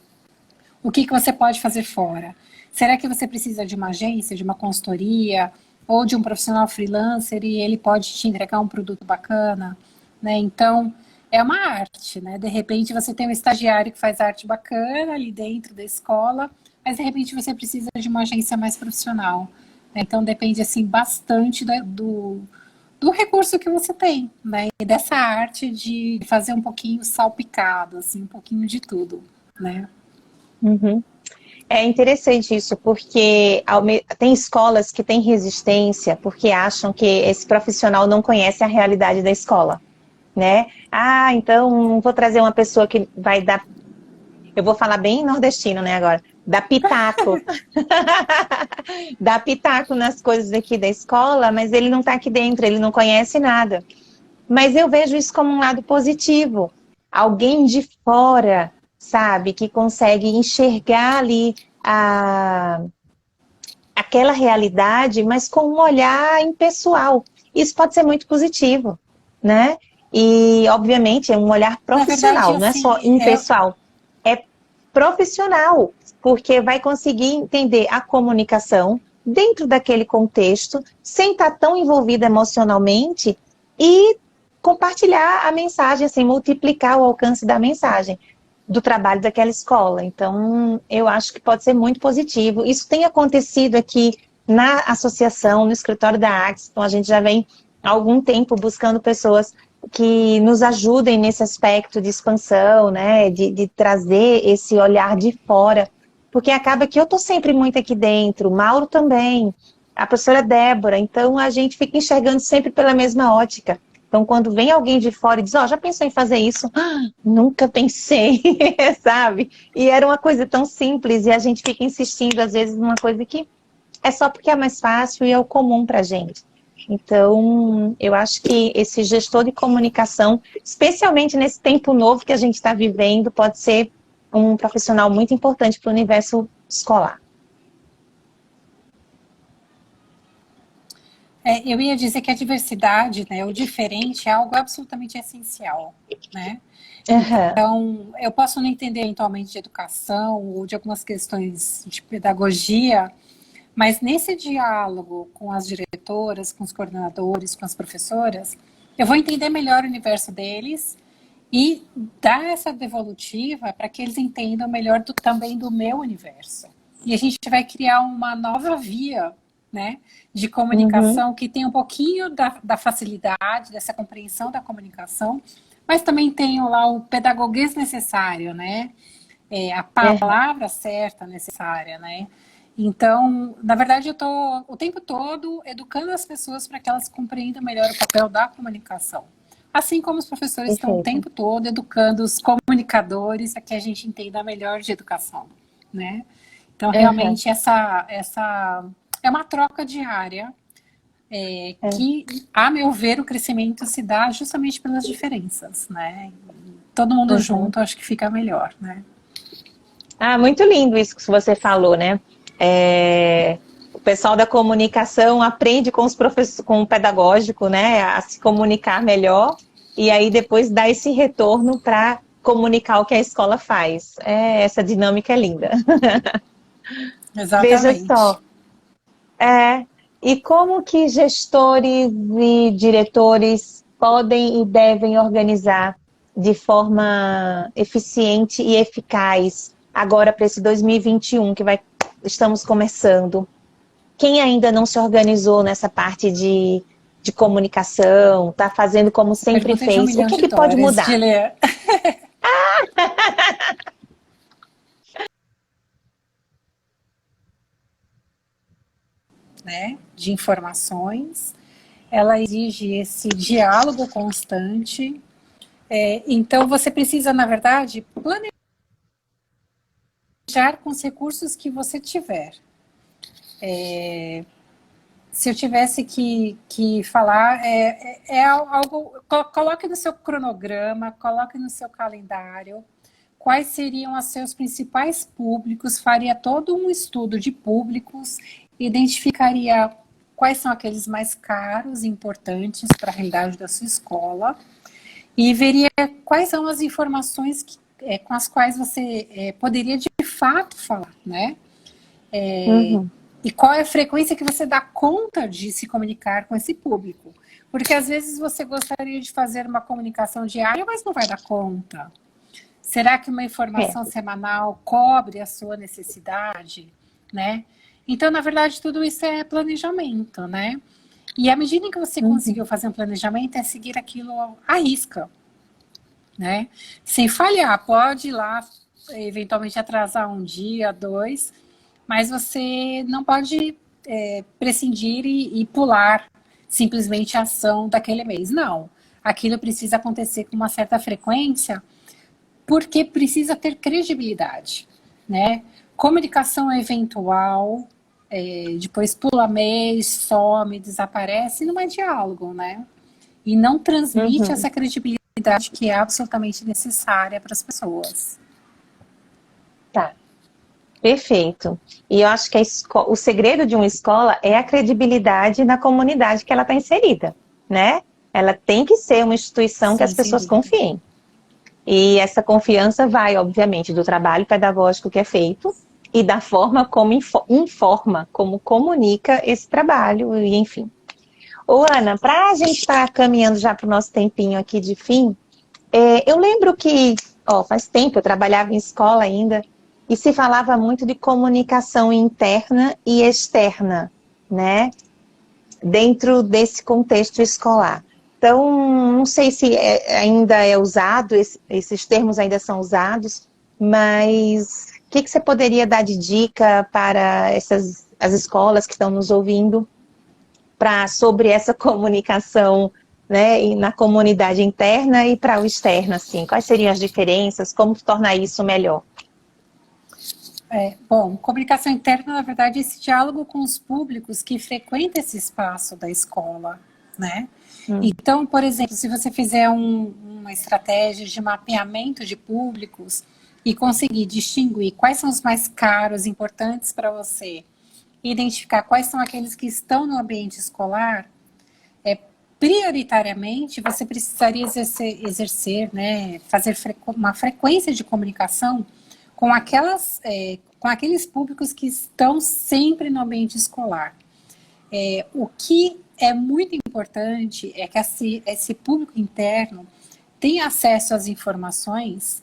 o que você pode fazer fora? Será que você precisa de uma agência, de uma consultoria, ou de um profissional freelancer e ele pode te entregar um produto bacana, né? Então, é uma arte, né? De repente você tem um estagiário que faz arte bacana ali dentro da escola, mas de repente você precisa de uma agência mais profissional, né? Então, depende, assim, bastante do recurso que você tem, né? E dessa arte de fazer um pouquinho salpicado, assim, um pouquinho de tudo, né? É interessante isso, porque tem escolas que têm resistência porque acham que esse profissional não conhece a realidade da escola, né? Ah, então vou trazer uma pessoa que vai dar... Eu vou falar bem nordestino, né, agora. Dar pitaco. Dar pitaco nas coisas aqui da escola, mas ele não está aqui dentro, ele não conhece nada. Mas eu vejo isso como um lado positivo. Alguém de fora, sabe, que consegue enxergar ali aquela realidade, mas com um olhar impessoal. Isso pode ser muito positivo, né? E, obviamente, é um olhar profissional, verdade, assim, não é só impessoal. É profissional, porque vai conseguir entender a comunicação dentro daquele contexto, sem estar tão envolvido emocionalmente e compartilhar a mensagem, assim, multiplicar o alcance da mensagem do trabalho daquela escola. Então, eu acho que pode ser muito positivo. Isso tem acontecido aqui na associação, no escritório da Axton. A gente já vem há algum tempo buscando pessoas que nos ajudem nesse aspecto de expansão, né, de trazer esse olhar de fora, porque acaba que eu estou sempre muito aqui dentro, o Mauro também, a professora Débora, então a gente fica enxergando sempre pela mesma ótica. Então, quando vem alguém de fora e diz, já pensou em fazer isso? Nunca pensei, sabe? E era uma coisa tão simples e a gente fica insistindo, às vezes, numa coisa que é só porque é mais fácil e é o comum pra gente. Então, eu acho que esse gestor de comunicação, especialmente nesse tempo novo que a gente está vivendo, pode ser um profissional muito importante para o universo escolar. Eu ia dizer que a diversidade, né, o diferente é algo absolutamente essencial, né? Uhum. Então, eu posso não entender eventualmente de educação ou de algumas questões de pedagogia, mas nesse diálogo com as diretoras, com os coordenadores, com as professoras, eu vou entender melhor o universo deles e dar essa devolutiva para que eles entendam melhor também do meu universo. E a gente vai criar uma nova via, né, de comunicação que tem um pouquinho da facilidade, dessa compreensão da comunicação, mas também tem lá o pedagoguês necessário, né, a palavra certa necessária, né. Então, na verdade, eu estou o tempo todo educando as pessoas para que elas compreendam melhor o papel da comunicação. Assim como os professores estão o tempo todo educando os comunicadores para que a gente entenda melhor de educação, né? Então, realmente, essa é uma troca diária que, a meu ver, o crescimento se dá justamente pelas diferenças, né? Todo mundo junto, acho que fica melhor, né? Ah, muito lindo isso que você falou, né? O pessoal da comunicação aprende com os com o pedagógico, né, a se comunicar melhor e aí depois dá esse retorno para comunicar o que a escola faz. Essa dinâmica é linda. Exatamente. Veja só. E como que gestores e diretores podem e devem organizar de forma eficiente e eficaz agora para esse 2021 que estamos começando? Quem ainda não se organizou nessa parte de comunicação, está fazendo como sempre fez, o que pode mudar? Né, de informações, ela exige esse diálogo constante. Então, você precisa, na verdade, planejar com os recursos que você tiver. Se eu tivesse que falar, algo, coloque no seu cronograma, coloque no seu calendário, quais seriam os seus principais públicos, faria todo um estudo de públicos, identificaria quais são aqueles mais caros e importantes para a realidade da sua escola e veria quais são as informações com as quais você poderia de fato falar, né? E qual é a frequência que você dá conta de se comunicar com esse público? Porque às vezes você gostaria de fazer uma comunicação diária, mas não vai dar conta. Será que uma informação semanal cobre a sua necessidade, né? Então, na verdade, tudo isso é planejamento, né? E à medida que você conseguiu fazer um planejamento, é seguir aquilo à risca, né? Sem falhar, pode ir lá, eventualmente atrasar um dia, 2, mas você não pode prescindir e pular simplesmente a ação daquele mês. Não, aquilo precisa acontecer com uma certa frequência, porque precisa ter credibilidade, né? Comunicação eventual, depois pula mês, some, desaparece, não é diálogo, né? E não transmite essa credibilidade que é absolutamente necessária para as pessoas. Tá, perfeito. E eu acho que o segredo de uma escola é a credibilidade na comunidade que ela está inserida, né? Ela tem que ser uma instituição que as pessoas confiem. E essa confiança vai, obviamente, do trabalho pedagógico que é feito e da forma como informa, como comunica esse trabalho, e enfim. Ô, Ana, para a gente estar caminhando já para o nosso tempinho aqui de fim, eu lembro que, faz tempo, eu trabalhava em escola ainda, e se falava muito de comunicação interna e externa, né? Dentro desse contexto escolar. Então, não sei se ainda é usado, esses termos ainda são usados, mas o que você poderia dar de dica para as escolas que estão nos ouvindo sobre essa comunicação, né, na comunidade interna e para o externo, assim? Quais seriam as diferenças? Como tornar isso melhor? Bom, comunicação interna, na verdade, é esse diálogo com os públicos que frequentam esse espaço da escola, né? Então, por exemplo, se você fizer uma estratégia de mapeamento de públicos e conseguir distinguir quais são os mais caros, importantes para você, identificar quais são aqueles que estão no ambiente escolar, prioritariamente você precisaria exercer, né, fazer uma frequência de comunicação com aqueles públicos que estão sempre no ambiente escolar. O que é muito importante é que esse público interno tenha acesso às informações,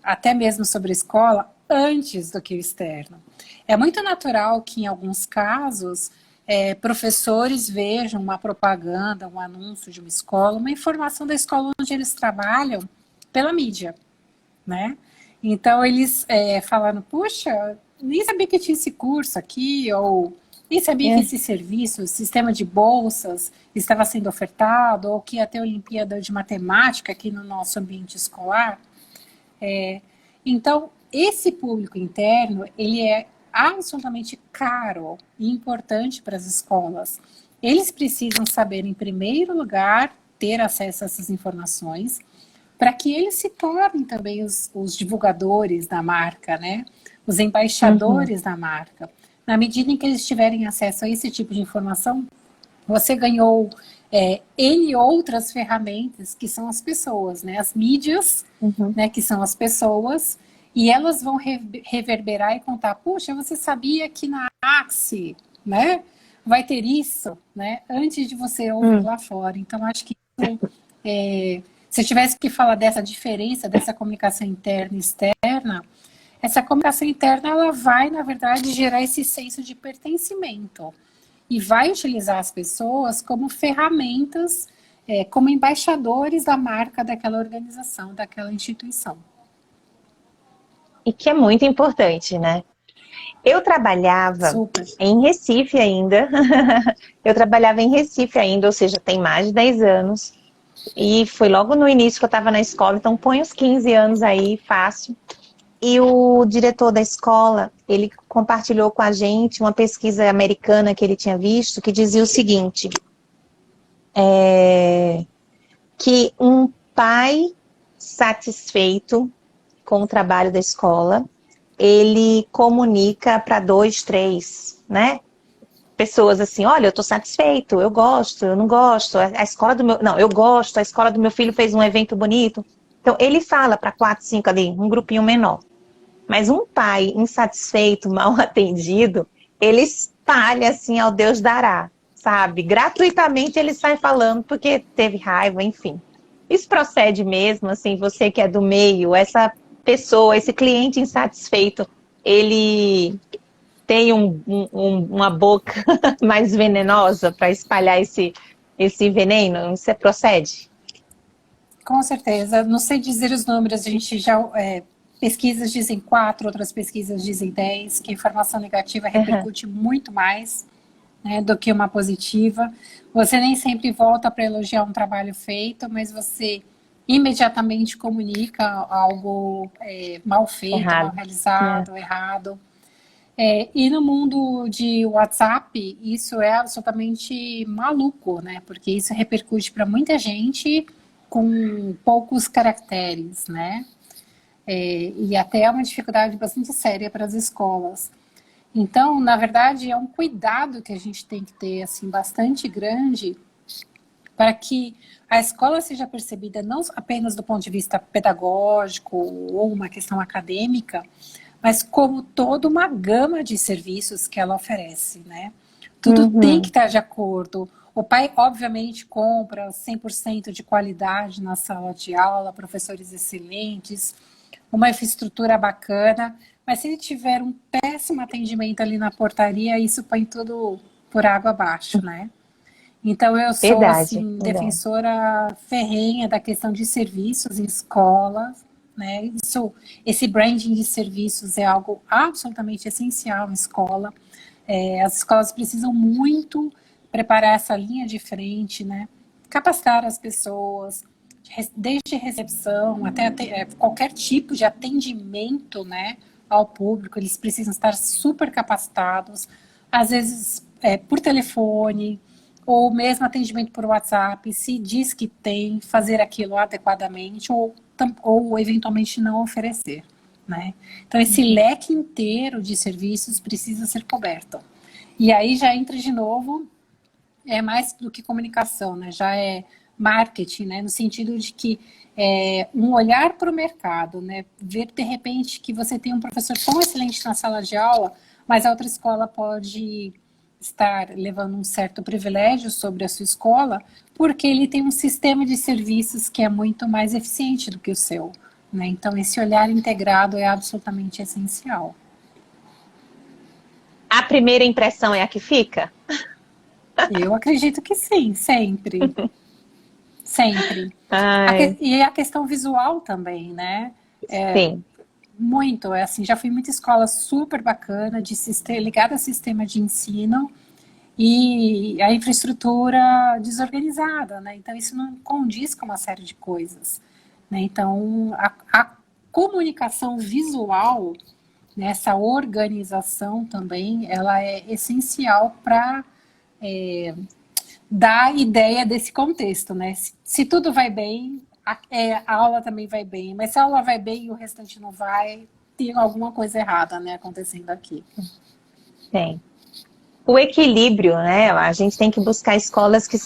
até mesmo sobre a escola, antes do que o externo. É muito natural que, em alguns casos, professores vejam uma propaganda, um anúncio de uma escola, uma informação da escola onde eles trabalham pela mídia, né? Então, eles falaram, puxa, nem sabia que tinha esse curso aqui, ou nem sabia que esse serviço, o sistema de bolsas, estava sendo ofertado, ou que ia ter Olimpíada de Matemática aqui no nosso ambiente escolar. Então, esse público interno, ele é absolutamente caro e importante para as escolas. Eles precisam saber, em primeiro lugar, ter acesso a essas informações, para que eles se tornem também os divulgadores da marca, né? Os embaixadores da marca. Na medida em que eles tiverem acesso a esse tipo de informação, você ganhou N outras ferramentas, que são as pessoas, né? As mídias, né, que são as pessoas, e elas vão reverberar e contar, puxa, você sabia que na Axie, né, vai ter isso, né? Antes de você ouvir lá fora. Então, acho que se eu tivesse que falar dessa diferença, dessa comunicação interna e externa, essa comunicação interna, ela vai, na verdade, gerar esse senso de pertencimento e vai utilizar as pessoas como ferramentas, como embaixadores da marca daquela organização, daquela instituição. E que é muito importante, né? Eu trabalhava em Recife ainda, ou seja, tem mais de 10 anos, e foi logo no início que eu estava na escola, então põe uns 15 anos aí, fácil. E o diretor da escola, ele compartilhou com a gente uma pesquisa americana que ele tinha visto, que dizia o seguinte, que um pai satisfeito com o trabalho da escola, ele comunica para 2, 3, né? Pessoas assim, olha, eu estou satisfeito, eu gosto, eu não gosto, a escola do meu... Não, eu gosto, a escola do meu filho fez um evento bonito. Então, ele fala para 4, 5 ali, um grupinho menor. Mas um pai insatisfeito, mal atendido, ele espalha assim ao Deus dará, sabe? Gratuitamente ele sai falando porque teve raiva, enfim. Isso procede mesmo, assim, você que é do meio, essa pessoa, esse cliente insatisfeito, ele tem uma boca mais venenosa para espalhar esse veneno? Isso procede? Com certeza. Não sei dizer os números, a gente já... pesquisas dizem 4, outras pesquisas dizem 10, que a informação negativa repercute muito mais, né, do que uma positiva. Você nem sempre volta para elogiar um trabalho feito, mas você imediatamente comunica algo mal feito, mal realizado, errado. E no mundo de WhatsApp, isso é absolutamente maluco, né? Porque isso repercute para muita gente com poucos caracteres, né? E até é uma dificuldade bastante séria para as escolas. Então, na verdade, é um cuidado que a gente tem que ter, assim, bastante grande, para que a escola seja percebida não apenas do ponto de vista pedagógico ou uma questão acadêmica, mas como toda uma gama de serviços que ela oferece, né? Tudo tem que estar de acordo. O pai, obviamente, compra 100% de qualidade na sala de aula, professores excelentes, uma infraestrutura bacana, mas se ele tiver um péssimo atendimento ali na portaria, isso põe tudo por água abaixo, né? Então, eu sou, assim, defensora ferrenha da questão de serviços em escolas, né? Esse branding de serviços é algo absolutamente essencial em escola. As escolas precisam muito preparar essa linha de frente, né? Capacitar as pessoas, desde recepção até qualquer tipo de atendimento, né? ao público, eles precisam estar super capacitados, às vezes por telefone, ou mesmo atendimento por WhatsApp, se diz que tem, fazer aquilo adequadamente, ou eventualmente não oferecer, né? Então, esse leque inteiro de serviços precisa ser coberto. E aí já entra de novo, é mais do que comunicação, né? Já é marketing, né? No sentido de que um olhar para o mercado, né? Ver de repente que você tem um professor tão excelente na sala de aula, mas a outra escola pode estar levando um certo privilégio sobre a sua escola, porque ele tem um sistema de serviços que é muito mais eficiente do que o seu, né? Então, esse olhar integrado é absolutamente essencial. A primeira impressão é a que fica? Eu acredito que sim, sempre. Sempre. E a questão visual também, né? Sim. Muito, assim, já fui em muita escola super bacana, ligada a sistema de ensino, e a infraestrutura desorganizada, né? Então, isso não condiz com uma série de coisas, né? Então, a comunicação visual, né, essa organização também, ela é essencial para dar ideia desse contexto, né? Se tudo vai bem, a aula também vai bem, mas se a aula vai bem e o restante não vai, tem alguma coisa errada, né, acontecendo aqui. Tem. O equilíbrio, né? A gente tem que buscar escolas que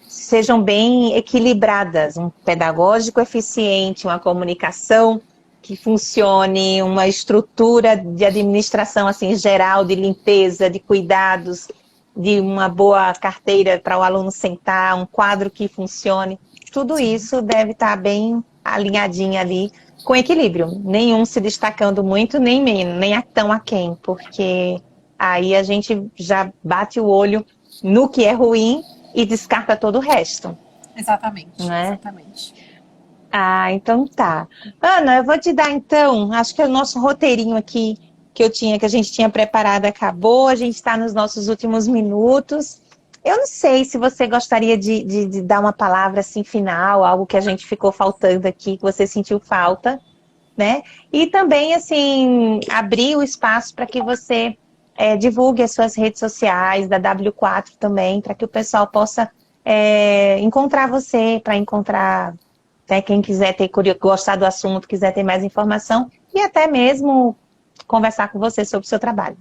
sejam bem equilibradas, um pedagógico eficiente, uma comunicação que funcione, uma estrutura de administração assim geral, de limpeza, de cuidados, de uma boa carteira para o aluno sentar, um quadro que funcione. Tudo isso deve estar bem alinhadinho ali, com equilíbrio. Nenhum se destacando muito, nem menos, nem tão aquém, porque aí a gente já bate o olho no que é ruim e descarta todo o resto. Exatamente, né? Exatamente. Então tá. Ana, eu vou te dar então, acho que é o nosso roteirinho aqui que a gente tinha preparado acabou, a gente está nos nossos últimos minutos. Eu não sei se você gostaria de dar uma palavra assim final, algo que a gente ficou faltando aqui, que você sentiu falta, né? E também, assim, abrir o espaço para que você divulgue as suas redes sociais, da W4 também, para que o pessoal possa encontrar você, para encontrar quem quiser gostar do assunto, quiser ter mais informação, e até mesmo conversar com você sobre o seu trabalho.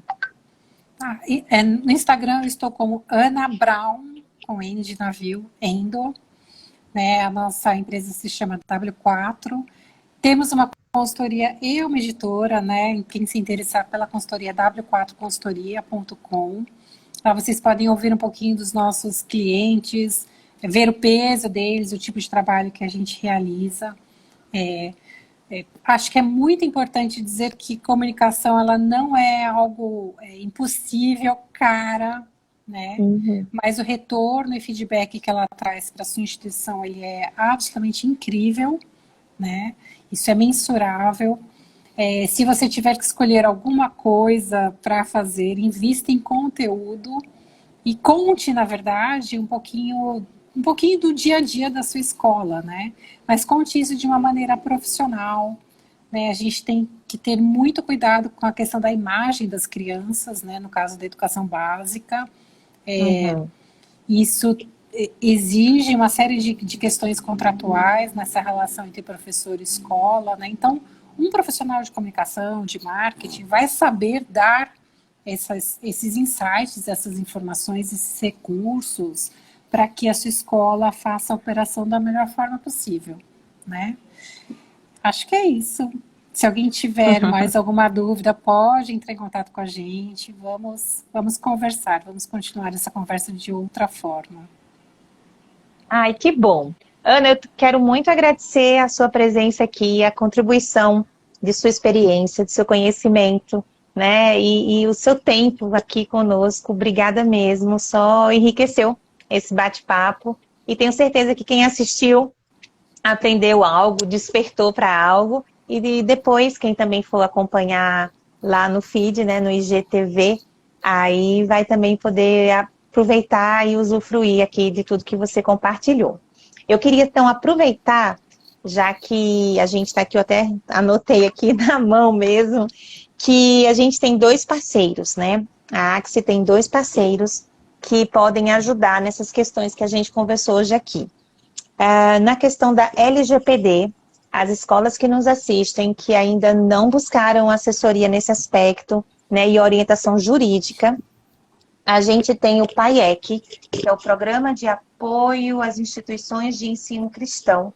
No Instagram eu estou como Ana Brown, com N de navio, Endo. Né? A nossa empresa se chama W4. Temos uma consultoria e uma editora, né? Quem se interessar pela consultoria, w4consultoria.com. Lá vocês podem ouvir um pouquinho dos nossos clientes, ver o peso deles, o tipo de trabalho que a gente realiza. Acho que é muito importante dizer que comunicação ela não é algo impossível, cara, né? Uhum. Mas o retorno e feedback que ela traz para a sua instituição ele é absolutamente incrível, né? Isso é mensurável. Se você tiver que escolher alguma coisa para fazer, invista em conteúdo e conte, na verdade, um pouquinho do dia a dia da sua escola, né? Mas conte isso de uma maneira profissional, né? A gente tem que ter muito cuidado com a questão da imagem das crianças, né? No caso da educação básica. Isso exige uma série de questões contratuais nessa relação entre professor e escola, né? Então, um profissional de comunicação, de marketing, vai saber dar esses insights, essas informações, esses recursos, para que a sua escola faça a operação da melhor forma possível, né? Acho que é isso. Se alguém tiver mais alguma dúvida, pode entrar em contato com a gente. Vamos conversar, vamos continuar essa conversa de outra forma. Ai, que bom. Ana, eu quero muito agradecer a sua presença aqui, a contribuição de sua experiência, de seu conhecimento, né? E o seu tempo aqui conosco. Obrigada mesmo, só enriqueceu esse bate-papo. E tenho certeza que quem assistiu aprendeu algo, despertou para algo. E depois, quem também for acompanhar lá no feed, né, no IGTV, aí vai também poder aproveitar e usufruir aqui de tudo que você compartilhou. Eu queria, então, aproveitar, já que a gente está aqui, eu até anotei aqui na mão mesmo, que a gente tem 2 parceiros, né? A Axie tem 2 parceiros que podem ajudar nessas questões que a gente conversou hoje aqui. Na questão da LGPD, as escolas que nos assistem, que ainda não buscaram assessoria nesse aspecto, né, e orientação jurídica, a gente tem o PAIEC, que é o Programa de Apoio às Instituições de Ensino Cristão,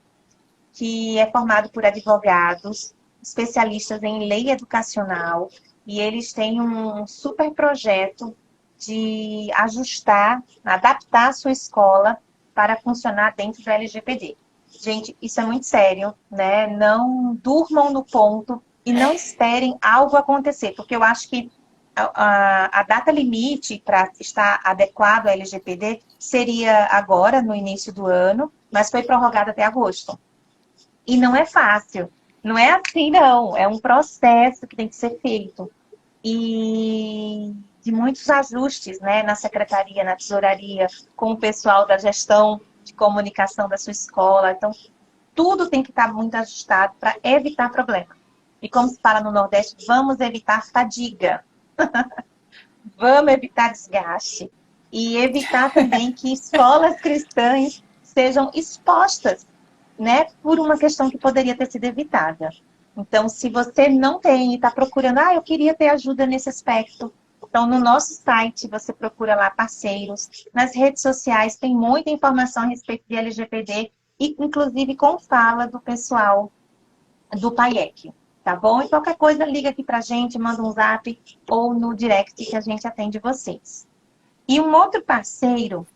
que é formado por advogados, especialistas em lei educacional, e eles têm um super projeto de ajustar, adaptar a sua escola para funcionar dentro da LGPD. Gente, isso é muito sério, né? Não durmam no ponto e não esperem algo acontecer, porque eu acho que a data limite para estar adequado à LGPD seria agora, no início do ano, mas foi prorrogada até agosto. E não é fácil. Não é assim, não. É um processo que tem que ser feito. E de muitos ajustes, né, na secretaria, na tesouraria, com o pessoal da gestão de comunicação da sua escola. Então, tudo tem que estar muito ajustado para evitar problema. E como se fala no Nordeste, vamos evitar fadiga. Vamos evitar desgaste. E evitar também que escolas cristãs sejam expostas, né, por uma questão que poderia ter sido evitada. Então, se você não tem e está procurando, eu queria ter ajuda nesse aspecto. Então, no nosso site, você procura lá parceiros. Nas redes sociais, tem muita informação a respeito de LGPD, e inclusive com fala do pessoal do PAIEC, tá bom? E qualquer coisa, liga aqui pra gente, manda um zap ou no direct que a gente atende vocês. E um outro parceiro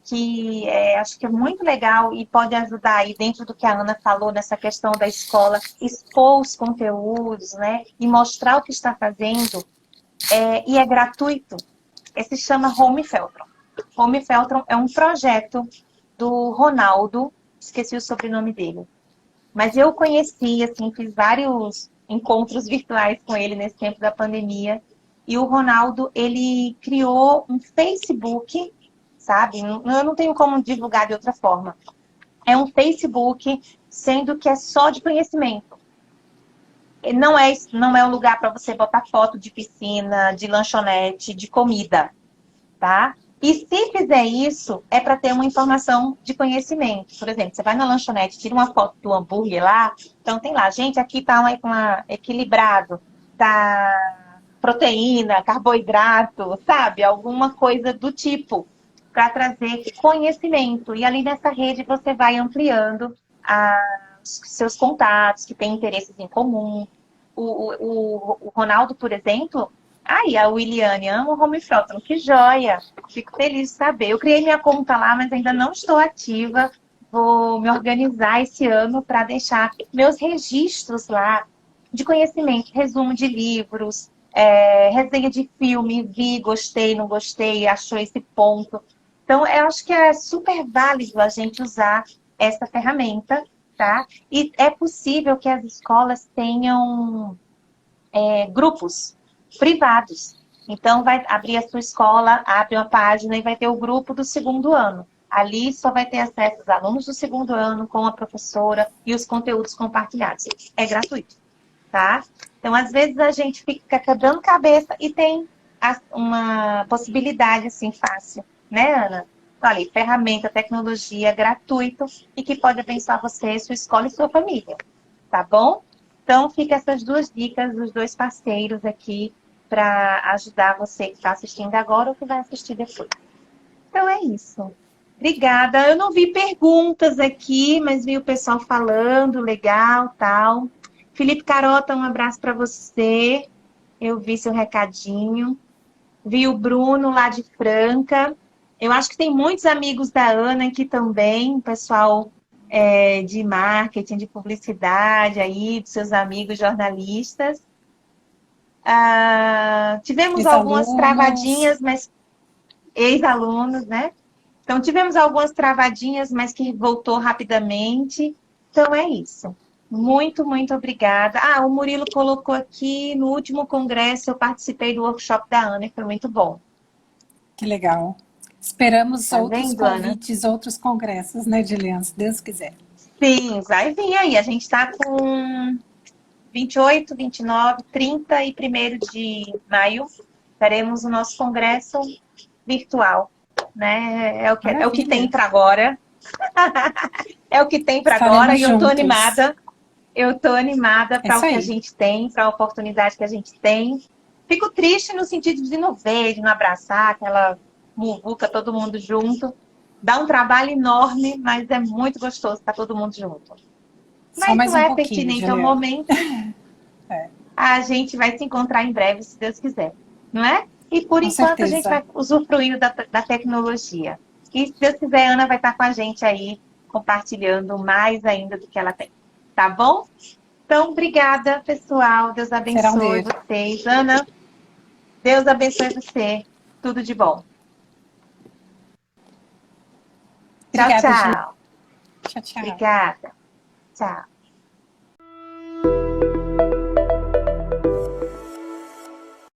que acho que é muito legal e pode ajudar aí dentro do que a Ana falou nessa questão da escola, expor os conteúdos, né? E mostrar o que está fazendo, e é gratuito. Esse se chama Home Feltron. Home Feltron é um projeto do Ronaldo, esqueci o sobrenome dele. Mas eu conheci, assim, fiz vários encontros virtuais com ele nesse tempo da pandemia. E o Ronaldo, ele criou um Facebook, sabe? Eu não tenho como divulgar de outra forma. É um Facebook, sendo que é só de conhecimento. Não é um lugar para você botar foto de piscina, de lanchonete, de comida, tá? E se fizer isso, é para ter uma informação de conhecimento. Por exemplo, você vai na lanchonete, tira uma foto do hambúrguer lá, então tem lá, gente, aqui tá equilibrado, tá proteína, carboidrato, sabe? Alguma coisa do tipo, para trazer conhecimento. E ali nessa rede você vai ampliando os seus contatos, que têm interesses em comum. O Ronaldo, por exemplo, a Williane ama o Home Feltron, que joia! Fico feliz de saber. Eu criei minha conta lá, mas ainda não estou ativa. Vou me organizar esse ano para deixar meus registros lá de conhecimento, resumo de livros, resenha de filme, vi, gostei, não gostei, achou esse ponto. Então, eu acho que é super válido a gente usar essa ferramenta, tá? E é possível que as escolas tenham grupos privados. Então, vai abrir a sua escola, abre uma página e vai ter o grupo do segundo ano. Ali só vai ter acesso os alunos do segundo ano com a professora e os conteúdos compartilhados. É gratuito, tá? Então, às vezes a gente fica quebrando cabeça e tem uma possibilidade assim fácil, né, Ana? Olha, ferramenta, tecnologia gratuito e que pode abençoar você, sua escola e sua família, tá bom? Então, fica essas 2 dicas dos 2 parceiros aqui para ajudar você que está assistindo agora ou que vai assistir depois. Então, é isso. Obrigada. Eu não vi perguntas aqui, mas vi o pessoal falando, legal, tal. Felipe Carota, um abraço para você. Eu vi seu recadinho. Vi o Bruno lá de Franca. Eu acho que tem muitos amigos da Ana aqui também, pessoal de marketing, de publicidade aí, dos seus amigos jornalistas. Tivemos algumas travadinhas, mas ex-alunos, né? Então, tivemos algumas travadinhas, mas que voltou rapidamente. Então, é isso. Muito, muito obrigada. O Murilo colocou aqui, no último congresso, eu participei do workshop da Ana, e foi muito bom. Que legal. Esperamos Tá outros vendo, convites, Ana? outros congressos, né, Dilian, se Deus quiser. Sim, vai vir aí. A gente está com 28, 29, 30 e 1º de maio, teremos o nosso congresso virtual, né? É o que tem para agora. É o que tem para agora e eu estou animada. Eu estou animada para o que a gente tem, para a oportunidade que a gente tem. Fico triste no sentido de não ver, de não abraçar aquela muvuca, todo mundo junto. Dá um trabalho enorme, mas é muito gostoso estar todo mundo junto. Mas não é pertinente ao momento. A gente vai se encontrar em breve, se Deus quiser. Não é? E por enquanto a gente vai usufruir da tecnologia. E se Deus quiser, a Ana vai estar com a gente aí, compartilhando mais ainda do que ela tem. Tá bom? Então, obrigada, pessoal. Deus abençoe vocês. Ana, Deus abençoe você. Tudo de bom. Obrigada, tchau, tchau. Tchau, tchau. Obrigada. Tchau.